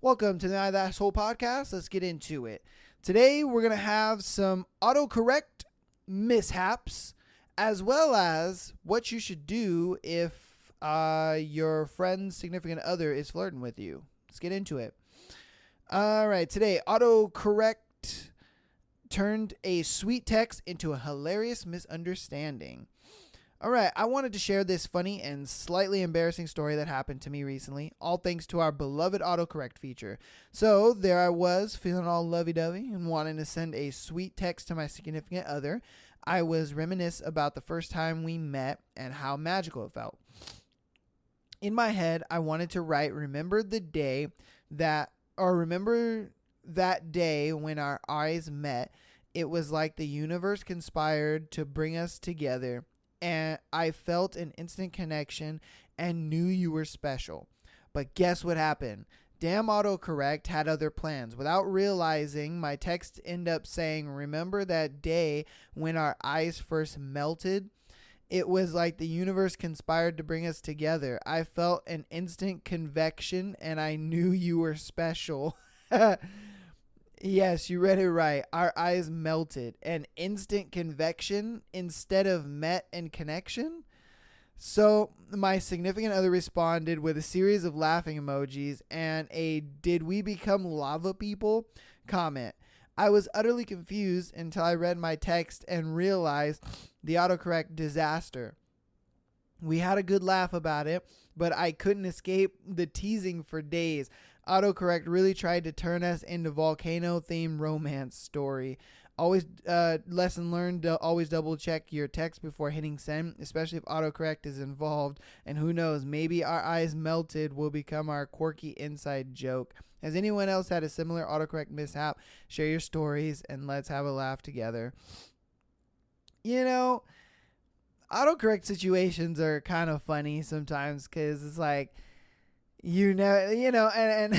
Welcome to the That Asshole podcast. Let's get into it. Today we're going to have some autocorrect mishaps as well as what you should do if your friend's significant other is flirting with you. Let's get into it. All right, today autocorrect turned a sweet text into a hilarious misunderstanding. All right, I wanted to share this funny and slightly embarrassing story that happened to me recently, all thanks to our beloved autocorrect feature. So there I was, feeling all lovey-dovey and wanting to send a sweet text to my significant other. I was reminisce about the first time we met and how magical it felt. In my head, I wanted to write, remember that day when our eyes met. It was like the universe conspired to bring us together. And I felt an instant connection and knew you were special. But guess what happened? Damn autocorrect had other plans. Without realizing, my text ended up saying, remember that day when our eyes first melted? It was like the universe conspired to bring us together. I felt an instant convection and I knew you were special. Yes, you read it right. Our eyes melted. An instant convection instead of met and connection. So my significant other responded with a series of laughing emojis and a "did we become lava people?" comment. I was utterly confused until I read my text and realized the autocorrect disaster. We had a good laugh about it, but I couldn't escape the teasing for days. Autocorrect really tried to turn us into volcano-themed romance story. Always, lesson learned, to always double check your text before hitting send, especially if autocorrect is involved. And who knows, maybe our eyes melted will become our quirky inside joke. Has anyone else had a similar autocorrect mishap? Share your stories and let's have a laugh together. You know, autocorrect situations are kind of funny sometimes because it's like, and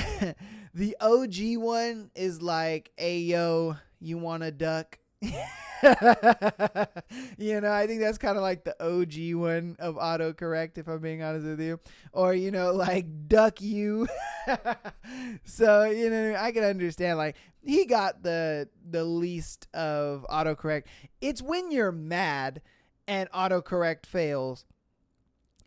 the OG one is like, "Hey, yo, you want a duck?" I think that's kind of like the OG one of autocorrect, if I'm being honest with you. Or, like, duck you. So, I can understand, like, he got the least of autocorrect. It's when you're mad and autocorrect fails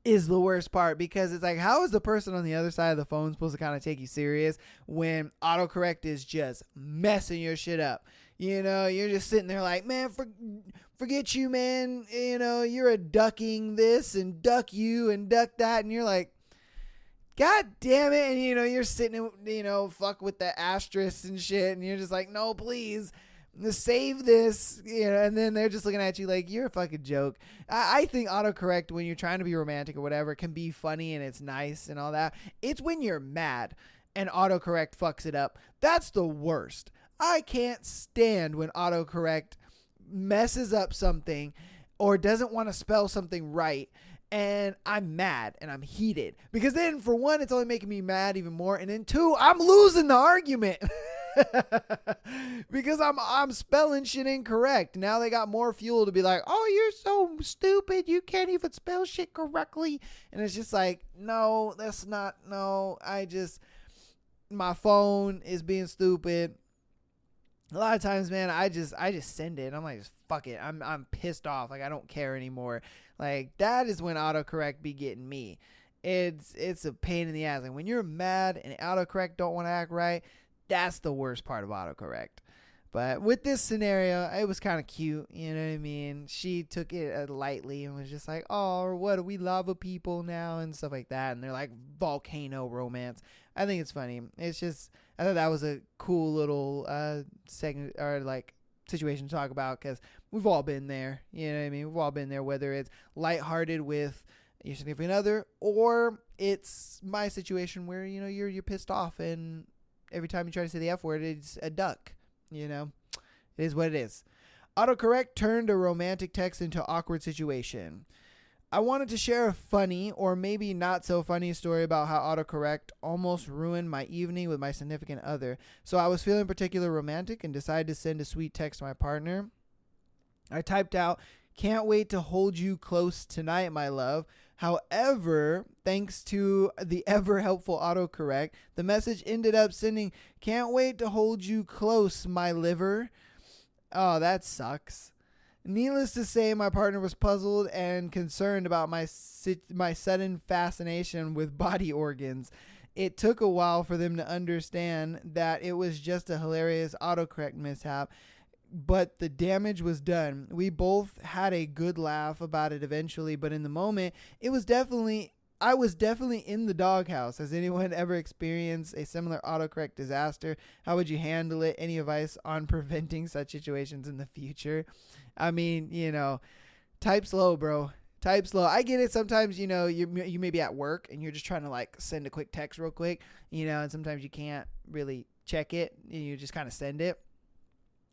is the worst part, because it's like, how is the person on the other side of the phone supposed to kind of take you serious when autocorrect is just messing your shit up? You're just sitting there like, man, forget you, man. You're a ducking this and duck you and duck that. And you're like, God damn it. And, you're sitting, fuck with the asterisk and shit. And you're just like, no, please. Save this, and then they're just looking at you like you're a fucking joke. I think autocorrect, when you're trying to be romantic or whatever, can be funny and it's nice and all that. It's when you're mad and autocorrect fucks it up. That's the worst. I can't stand when autocorrect messes up something or doesn't want to spell something right. And I'm mad and I'm heated because then, for one, it's only making me mad even more. And then two, I'm losing the argument. Because I'm spelling shit incorrect. Now they got more fuel to be like, oh, you're so stupid, you can't even spell shit correctly. And it's just like, no, that's not, no, my phone is being stupid. A lot of times, man, I just send it. I'm like, just fuck it. I'm pissed off. Like, I don't care anymore. Like, that is when autocorrect be getting me. It's a pain in the ass. Like, when you're mad and autocorrect don't want to act right, that's the worst part of autocorrect. But with this scenario, it was kind of cute. You know what I mean? She took it lightly and was just like, oh, what are we, lava people now? And stuff like that. And they're like, volcano romance. I think it's funny. It's just, I thought that was a cool little segment or like situation to talk about, because we've all been there. You know what I mean? We've all been there, whether it's lighthearted with your significant other or it's my situation where, you're pissed off and every time you try to say the F word, it's a duck. It is what it is. Autocorrect turned a romantic text into awkward situation. I wanted to share a funny or maybe not so funny story about how autocorrect almost ruined my evening with my significant other. So I was feeling particularly romantic and decided to send a sweet text to my partner. I typed out, "Can't wait to hold you close tonight, my love. However, thanks to the ever helpful autocorrect, the message ended up sending, "Can't wait to hold you close, my liver." Oh, that sucks. Needless to say, my partner was puzzled and concerned about my sudden fascination with body organs. It took a while for them to understand that it was just a hilarious autocorrect mishap, but the damage was done. We both had a good laugh about it eventually, but in the moment, I was definitely in the doghouse. Has anyone ever experienced a similar autocorrect disaster? How would you handle it? Any advice on preventing such situations in the future? I mean, type slow, bro. Type slow. I get it. Sometimes, you may be at work and you're just trying to like send a quick text real quick, and sometimes you can't really check it. You just kind of send it.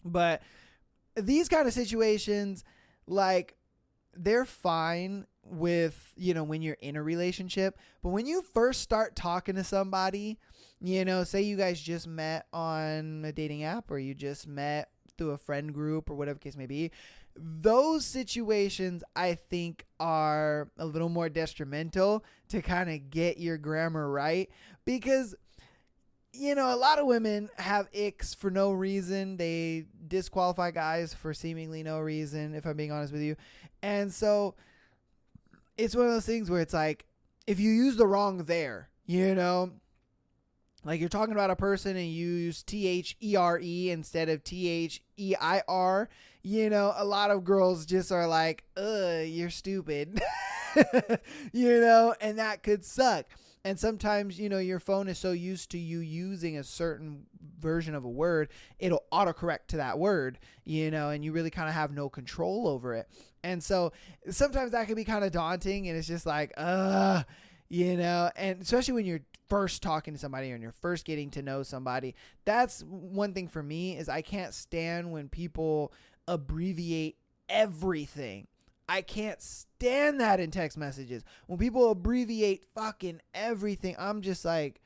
But these kind of situations, like, they're fine with, when you're in a relationship. But when you first start talking to somebody, say you guys just met on a dating app or you just met through a friend group or whatever case may be, those situations I think are a little more detrimental to kind of get your grammar right, because a lot of women have icks for no reason. They disqualify guys for seemingly no reason, if I'm being honest with you. And so it's one of those things where it's like, if you use the wrong there, like you're talking about a person and you use THERE instead of THEIR, a lot of girls just are like, you're stupid, and that could suck. And sometimes, your phone is so used to you using a certain version of a word, it'll autocorrect to that word, and you really kind of have no control over it. And so sometimes that can be kind of daunting, and it's just like, and especially when you're first talking to somebody and you're first getting to know somebody. That's one thing for me, is I can't stand when people abbreviate everything. I can't stand that in text messages. When people abbreviate fucking everything, I'm just like,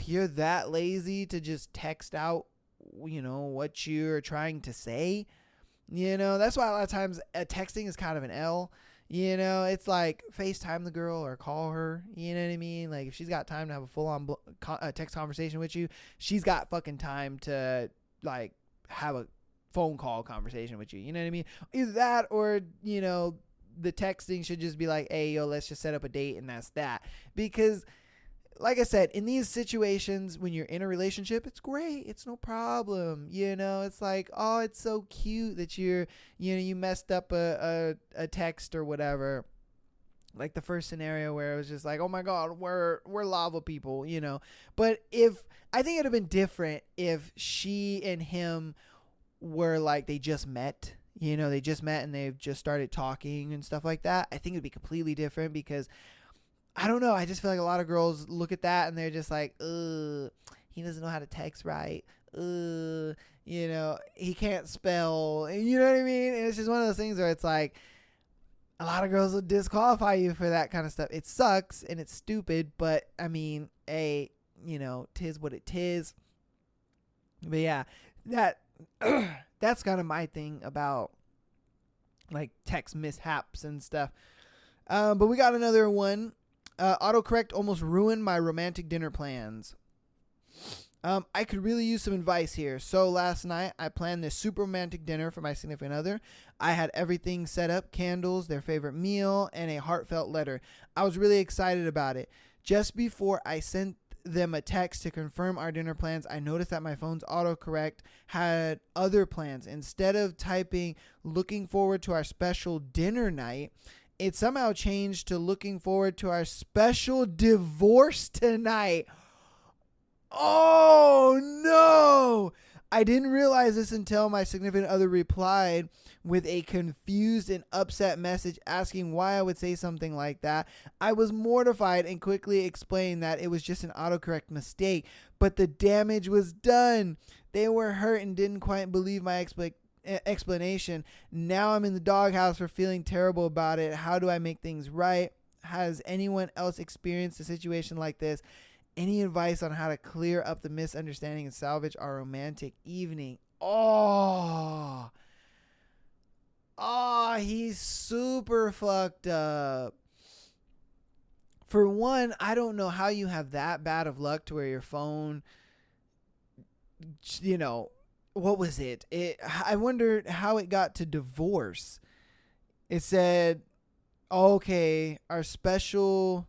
you're that lazy to just text out, what you're trying to say. That's why a lot of times texting is kind of an L. It's like FaceTime the girl or call her. You know what I mean? Like, if she's got time to have a full-on text conversation with you, she's got fucking time to, like, have a phone call conversation with you. You know what I mean? Either that or, the texting should just be like, hey, let's just set up a date, and that's that. Because, like I said, in these situations, when you're in a relationship, it's great. It's no problem. It's like, oh, it's so cute that you messed up a text or whatever. Like the first scenario where it was just like, oh my God, we're lava people, But I think it'd have been different if she and him were like, they just met, and they've just started talking and stuff like that. I think it'd be completely different, because I don't know. I just feel like a lot of girls look at that and they're just like, he doesn't know how to text right. He can't spell. You know what I mean? And it's just one of those things where it's like, a lot of girls will disqualify you for that kind of stuff. It sucks and it's stupid, but I mean, tis what it tis. But yeah, that's kind of my thing about like text mishaps and stuff. But we got another one. Autocorrect almost ruined my romantic dinner plans. I could really use some advice here. So last night I planned this super romantic dinner for my significant other. I had everything set up, candles, their favorite meal, and a heartfelt letter. I was really excited about it. Just before I sent them a text to confirm our dinner plans, I noticed that my phone's autocorrect had other plans. Instead of typing looking forward to our special dinner night, it somehow changed to looking forward to our special divorce tonight. Oh no! I didn't realize this until my significant other replied with a confused and upset message asking why I would say something like that. I was mortified and quickly explained that it was just an autocorrect mistake, but the damage was done. They were hurt and didn't quite believe my explanation. Now I'm in the doghouse for feeling terrible about it. How do I make things right? Has anyone else experienced a situation like this? Any advice on how to clear up the misunderstanding and salvage our romantic evening? Oh, he's super fucked up. for one, I don't know how you have that bad of luck to where your phone, you know, what was it? I wondered how it got to divorce. It said, okay, our special,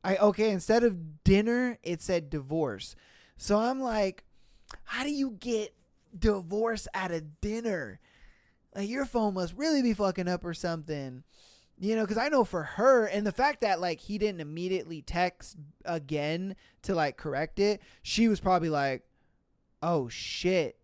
instead of dinner, it said divorce. So I'm like, how do you get divorce at a dinner? Like, your phone must really be fucking up or something. Because I know for her, and the fact that, like, he didn't immediately text again to, like, correct it, she was probably like, oh, shit.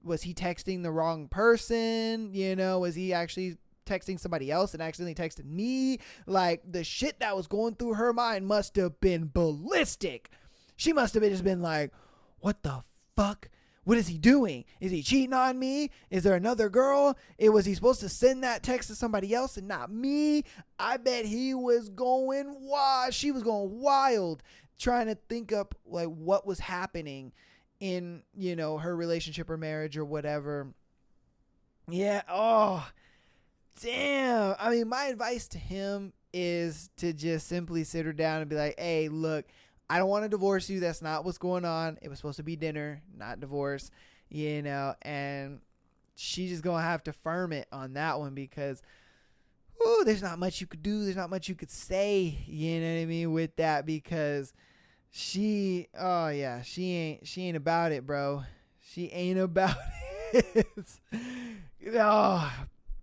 Was he texting the wrong person? Was he actually texting somebody else and accidentally texted me? Like, the shit that was going through her mind must have been ballistic. She must have just been like, what the fuck? What is he doing? Is he cheating on me? Is there another girl? Was he supposed to send that text to somebody else and not me? I bet he was going wild. She was going wild trying to think up like what was happening in, her relationship or marriage or whatever. Yeah. Oh, damn. I mean, my advice to him is to just simply sit her down and be like, hey, look, I don't want to divorce you. That's not what's going on. It was supposed to be dinner, not divorce, and she's just going to have to firm it on that one because, there's not much you could do. There's not much you could say, you know what I mean, with that because she ain't about it, bro. She ain't about it.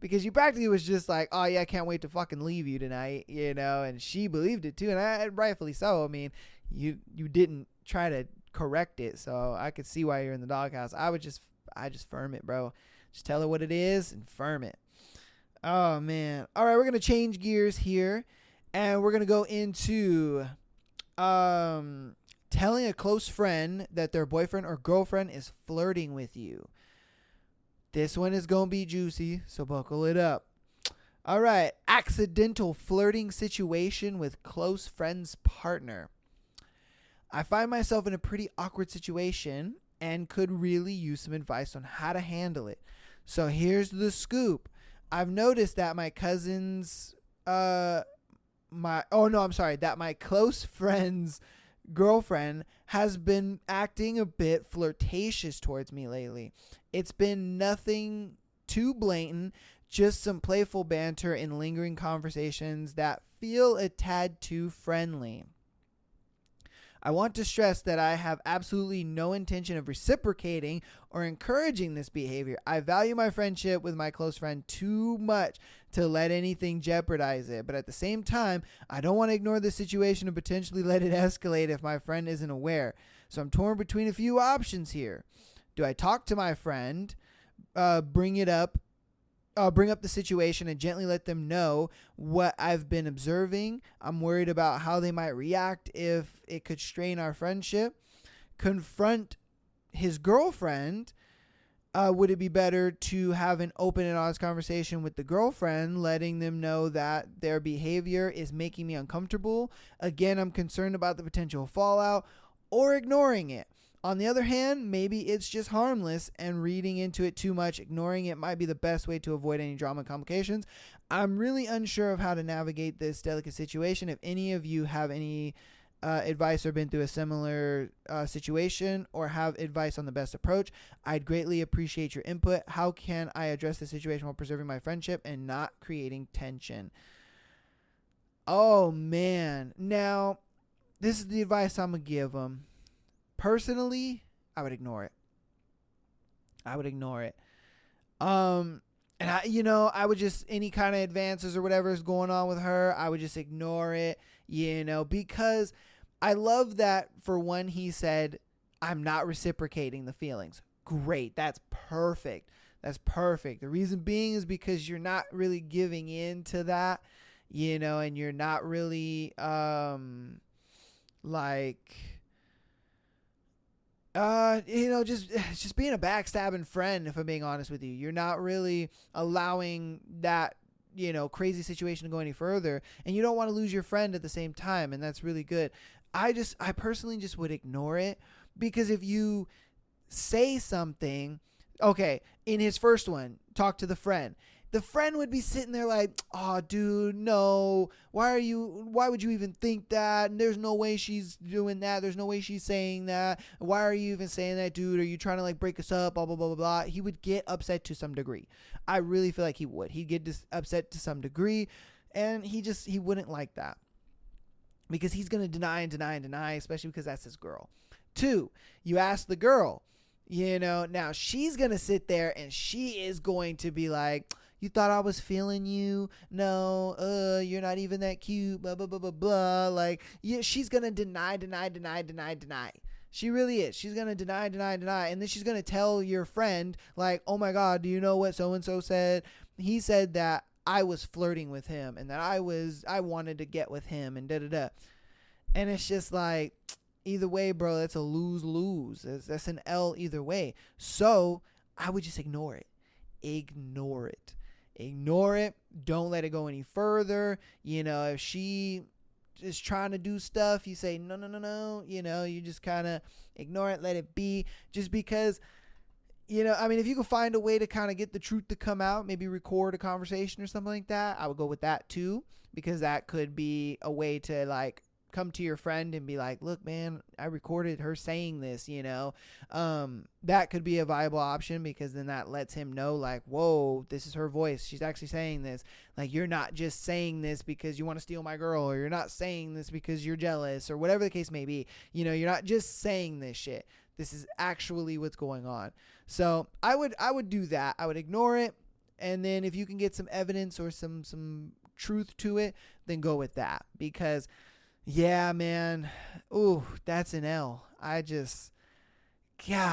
Because you practically was just like, oh yeah, I can't wait to fucking leave you tonight, and she believed it too, and rightfully so. I mean, you didn't try to correct it, so I could see why you're in the doghouse. I just firm it, bro. Just tell her what it is and firm it. Oh man. All right, we're gonna change gears here, and we're gonna go into telling a close friend that their boyfriend or girlfriend is flirting with you. This one is gonna be juicy, so buckle it up. All right, accidental flirting situation with close friend's partner. I find myself in a pretty awkward situation and could really use some advice on how to handle it. So here's the scoop. I've noticed that my cousin's, that my close friend's girlfriend has been acting a bit flirtatious towards me lately. It's been nothing too blatant, just some playful banter and lingering conversations that feel a tad too friendly. I want to stress that I have absolutely no intention of reciprocating or encouraging this behavior. I value my friendship with my close friend too much to let anything jeopardize it. But at the same time, I don't want to ignore the situation and potentially let it escalate if my friend isn't aware. So I'm torn between a few options here. Do I talk to my friend, bring up the situation and gently let them know what I've been observing? I'm worried about how they might react if it could strain our friendship. Confront his girlfriend. Would it be better to have an open and honest conversation with the girlfriend, letting them know that their behavior is making me uncomfortable? Again, I'm concerned about the potential fallout, or ignoring it. On the other hand, maybe it's just harmless and reading into it too much. Ignoring it might be the best way to avoid any drama and complications. I'm really unsure of how to navigate this delicate situation. If any of you have any advice or been through a similar situation or have advice on the best approach, I'd greatly appreciate your input. How can I address the situation while preserving my friendship and not creating tension? Oh, man. Now, this is the advice I'm going to give them. Personally, I would ignore it. And I would just, any kind of advances or whatever is going on with her, I would just ignore it, because I love that for one, he said, I'm not reciprocating the feelings. Great. That's perfect. The reason being is because you're not really giving in to that, and you're not really, just being a backstabbing friend, if I'm being honest with you. You're not really allowing that, crazy situation to go any further, and you don't want to lose your friend at the same time, and that's really good. I personally just would ignore it, because if you say something, okay, in his first one, talk to the friend. the friend would be sitting there like, oh, dude, no. Why would you even think that? And there's no way she's doing that. There's no way she's saying that. Why are you even saying that, dude? Are you trying to like break us up? Blah, blah, blah, blah, blah. He would get upset to some degree. I really feel like he would. He'd get upset to some degree. And he wouldn't like that. Because he's going to deny and deny and deny, especially because that's his girl. 2, you ask the girl, now she's going to sit there and she is going to be like, you thought I was feeling you? No, you're not even that cute, blah, blah, blah, blah, blah. Like, yeah, she's going to deny. She really is. She's going to deny. And then she's going to tell your friend, like, oh my God, do you know what so-and-so said? He said that I was flirting with him and that I wanted to get with him and da-da-da. And it's just like, either way, bro, that's a lose-lose. That's an L either way. So I would just ignore it. Ignore it. Don't let it go any further. If she is trying to do stuff, you say, no. You just kind of ignore it, let it be. Just because, if you could find a way to kind of get the truth to come out, maybe record a conversation or something like that, I would go with that too. Because that could be a way to like come to your friend and be like, look, man, I recorded her saying this, that could be a viable option, because then that lets him know like, whoa, this is her voice. She's actually saying this. Like, you're not just saying this because you want to steal my girl, or you're not saying this because you're jealous, or whatever the case may be. You're not just saying this shit. This is actually what's going on. So I would do that. I would ignore it. And then if you can get some evidence or some truth to it, then go with that. Because yeah, man. Ooh, that's an L. Yeah.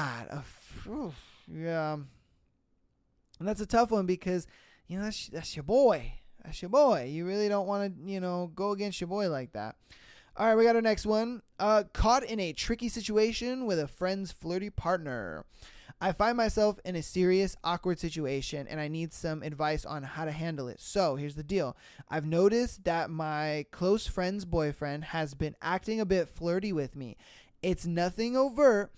And that's a tough one because, that's your boy. That's your boy. You really don't want to, go against your boy like that. All right, we got our next one. Caught in a tricky situation with a friend's flirty partner. I find myself in a serious, awkward situation, and I need some advice on how to handle it. So here's the deal. I've noticed that my close friend's boyfriend has been acting a bit flirty with me. It's nothing overt,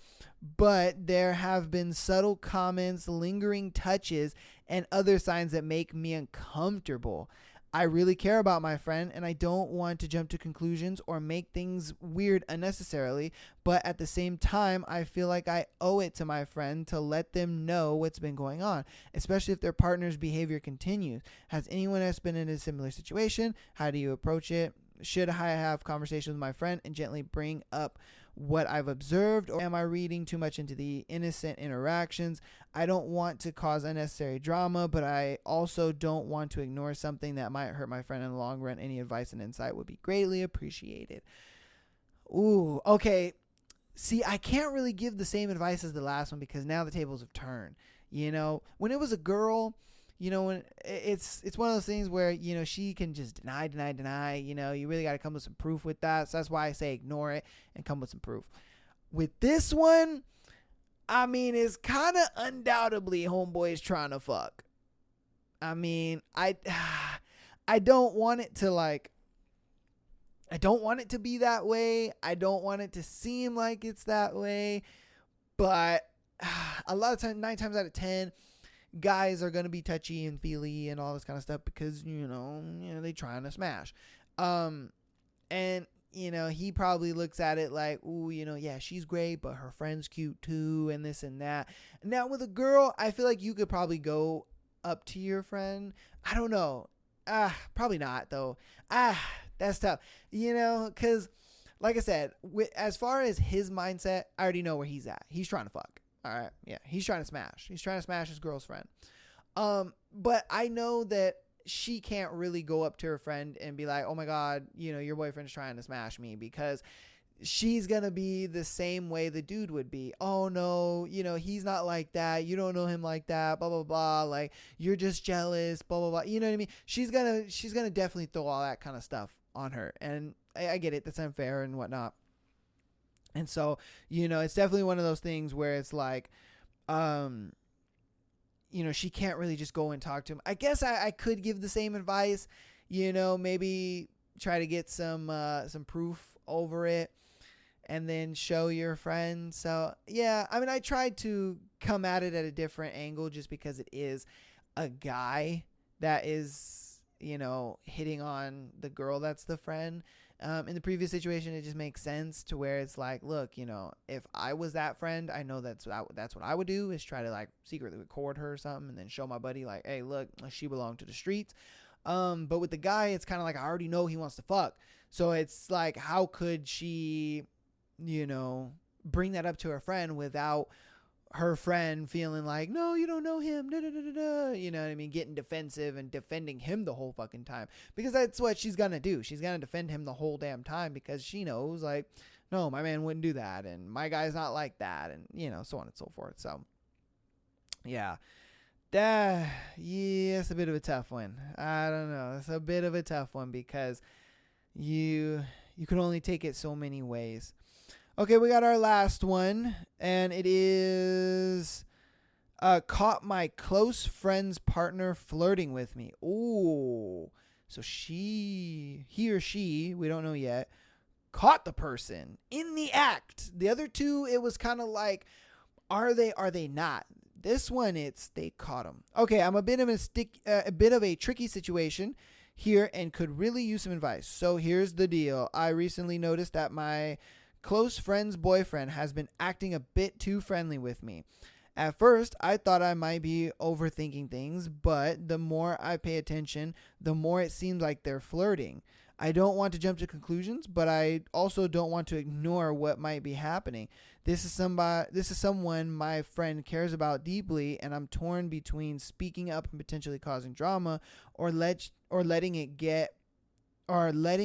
but there have been subtle comments, lingering touches, and other signs that make me uncomfortable. I really care about my friend, and I don't want to jump to conclusions or make things weird unnecessarily, but at the same time, I feel like I owe it to my friend to let them know what's been going on, especially if their partner's behavior continues. Has anyone else been in a similar situation? How do you approach it? Should I have conversations with my friend and gently bring up what I've observed, or am I reading too much into the innocent interactions? I don't want to cause unnecessary drama, but I also don't want to ignore something that might hurt my friend in the long run. Any advice and insight would be greatly appreciated. Ooh, okay. See, I can't really give the same advice as the last one because now the tables have turned. When it was a girl, when it's one of those things where, she can just deny, you really got to come with some proof with that. So that's why I say ignore it and come with some proof. With this one, it's kind of undoubtedly homeboys trying to fuck. I don't want it to I don't want it to be that way. I don't want it to seem like it's that way, but a lot of times, 9 times out of 10, guys are going to be touchy and feely and all this kind of stuff because, they trying to smash. And, he probably looks at it like, ooh, yeah, she's great, but her friend's cute too, and this and that. Now with a girl, I feel like you could probably go up to your friend. I don't know. Probably not though. That's tough, because like I said, as far as his mindset, I already know where he's at. He's trying to fuck. All right. Yeah. He's trying to smash. He's trying to smash his girl's friend. But I know that she can't really go up to her friend and be like, oh my God, your boyfriend's trying to smash me, because she's going to be the same way the dude would be. Oh no, he's not like that. You don't know him like that, blah, blah, blah. Like, you're just jealous, blah, blah, blah. You know what I mean? She's going to definitely throw all that kind of stuff on her. And I get it. That's unfair and whatnot. And so, it's definitely one of those things where it's like, she can't really just go and talk to him. I guess I could give the same advice, maybe try to get some proof over it and then show your friend. So, yeah, I tried to come at it at a different angle just because it is a guy that is, hitting on the girl that's the friend. In the previous situation, it just makes sense to where it's like, look, if I was that friend, I know that's what I would do, is try to like secretly record her or something and then show my buddy like, hey, look, she belonged to the streets. But with the guy, it's kind of like I already know he wants to fuck. So it's like, how could she, bring that up to her friend without her friend feeling like, no, you don't know him, da, da, da, da, da. You know what I mean? Getting defensive and defending him the whole fucking time, because that's what she's gonna do. She's gonna defend him the whole damn time, because she knows, like, no, my man wouldn't do that, and my guy's not like that, and so on and so forth. So yeah, it's a bit of a tough one. I don't know, it's a bit of a tough one, because you can only take it so many ways. Okay, we got our last one, and it is caught my close friend's partner flirting with me. Ooh, so he or she, we don't know yet, caught the person in the act. The other two, it was kind of like, are they not? This one, it's they caught him. Okay, I'm a bit of a tricky situation here and could really use some advice. So here's the deal. I recently noticed that my close friend's boyfriend has been acting a bit too friendly with me. At first, I thought I might be overthinking things, but the more I pay attention, the more it seems like they're flirting. I don't want to jump to conclusions, but I also don't want to ignore what might be happening. This is someone my friend cares about deeply, and I'm torn between speaking up and potentially causing drama, or letting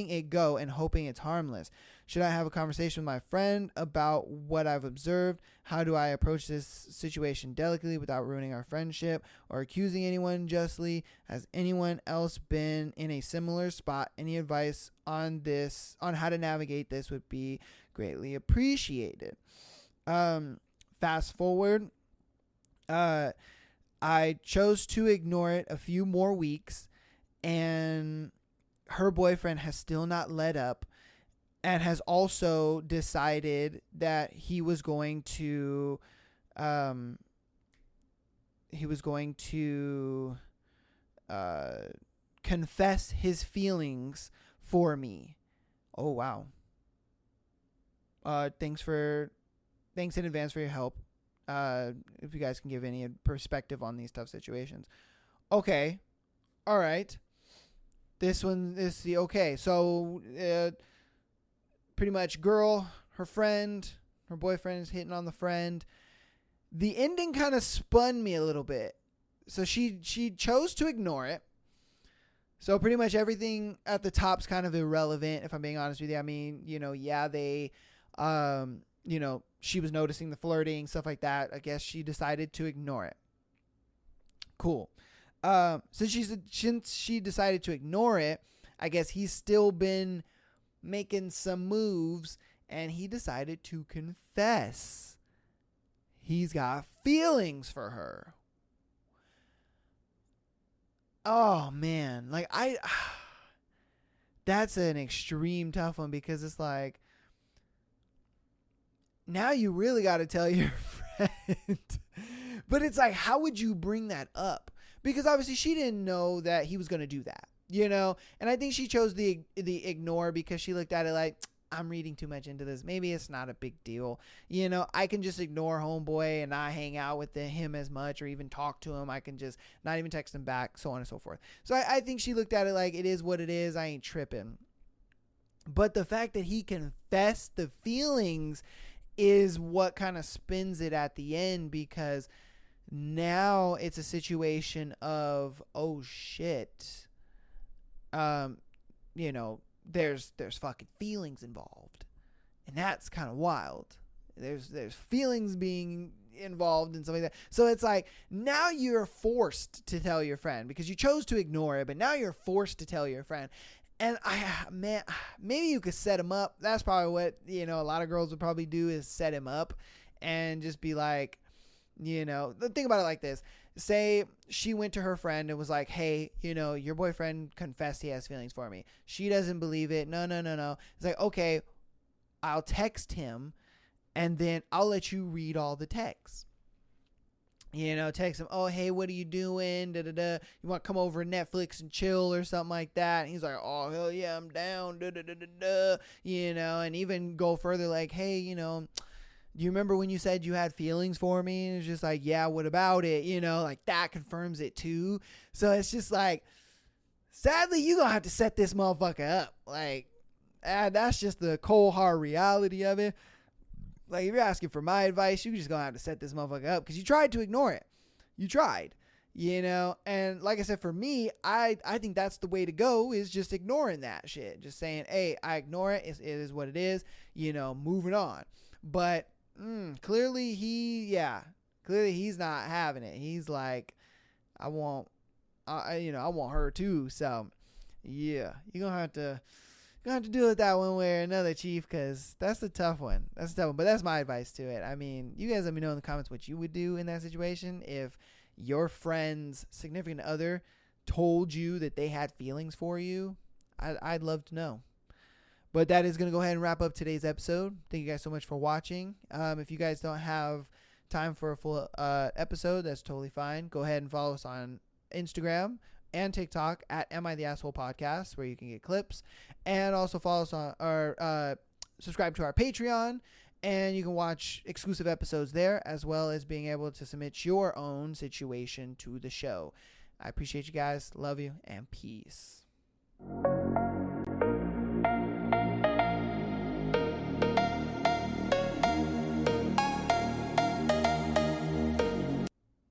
it go and hoping it's harmless. Should I have a conversation with my friend about what I've observed? How do I approach this situation delicately without ruining our friendship or accusing anyone unjustly? Has anyone else been in a similar spot? Any advice on how to navigate this would be greatly appreciated. Fast forward. I chose to ignore it a few more weeks, and her boyfriend has still not let up, and has also decided that he was going to confess his feelings for me. Oh wow. Thanks in advance for your help. If you guys can give any perspective on these tough situations. Okay. All right. This one is okay. So, pretty much girl, her boyfriend is hitting on the friend. The ending kind of spun me a little bit. So she chose to ignore it. So pretty much everything at the top's kind of irrelevant, if I'm being honest with you. I mean, they, she was noticing the flirting, stuff like that. I guess she decided to ignore it. Cool. Since she decided to ignore it, I guess he's still been making some moves, and he decided to confess. He's got feelings for her. Oh man, like that's an extreme tough one, because it's like, now you really got to tell your friend. But it's like, how would you bring that up? Because obviously she didn't know that he was going to do that, and I think she chose the ignore because she looked at it like, I'm reading too much into this. Maybe it's not a big deal. I can just ignore homeboy and not hang out with him as much or even talk to him. I can just not even text him back, so on and so forth. So I think she looked at it like, it is what it is. I ain't tripping. But the fact that he confessed the feelings is what kind of spins it at the end, because now it's a situation of, oh shit, there's fucking feelings involved, and that's kind of wild. There's feelings being involved and stuff like that. So it's like, now you're forced to tell your friend, because you chose to ignore it, but now you're forced to tell your friend. And maybe you could set him up. That's probably what, a lot of girls would probably do, is set him up and just be like, think about it like this. Say she went to her friend and was like, hey, your boyfriend confessed he has feelings for me. She doesn't believe it. No. It's like, okay, I'll text him and then I'll let you read all the texts. text him, oh, hey, what are you doing? Da, da, da. You want to come over to Netflix and chill or something like that? And he's like, oh, hell yeah, I'm down. Da, da, da, da, da. And even go further like, hey, do you remember when you said you had feelings for me? And it's just like, yeah, what about it? Like that confirms it too. So it's just like, sadly, you're going to have to set this motherfucker up. Like, that's just the cold, hard reality of it. Like, if you're asking for my advice, you're just going to have to set this motherfucker up because you tried to ignore it. You tried, And like I said, for me, I think that's the way to go is just ignoring that shit. Just saying, hey, I ignore it. It is what it is. Moving on. But clearly he's not having it. He's like, I want her too. So, yeah, you're going to have to deal with that one way or another, Chief, because that's a tough one. But that's my advice to it. I mean, you guys let me know in the comments what you would do in that situation if your friend's significant other told you that they had feelings for you. I'd love to know. But that is going to go ahead and wrap up today's episode. Thank you guys so much for watching. If you guys don't have time for a full episode, that's totally fine. Go ahead and follow us on Instagram and TikTok at Am I the Asshole Podcast, where you can get clips, and also follow us on subscribe to our Patreon, and you can watch exclusive episodes there, as well as being able to submit your own situation to the show. I appreciate you guys. Love you, and peace.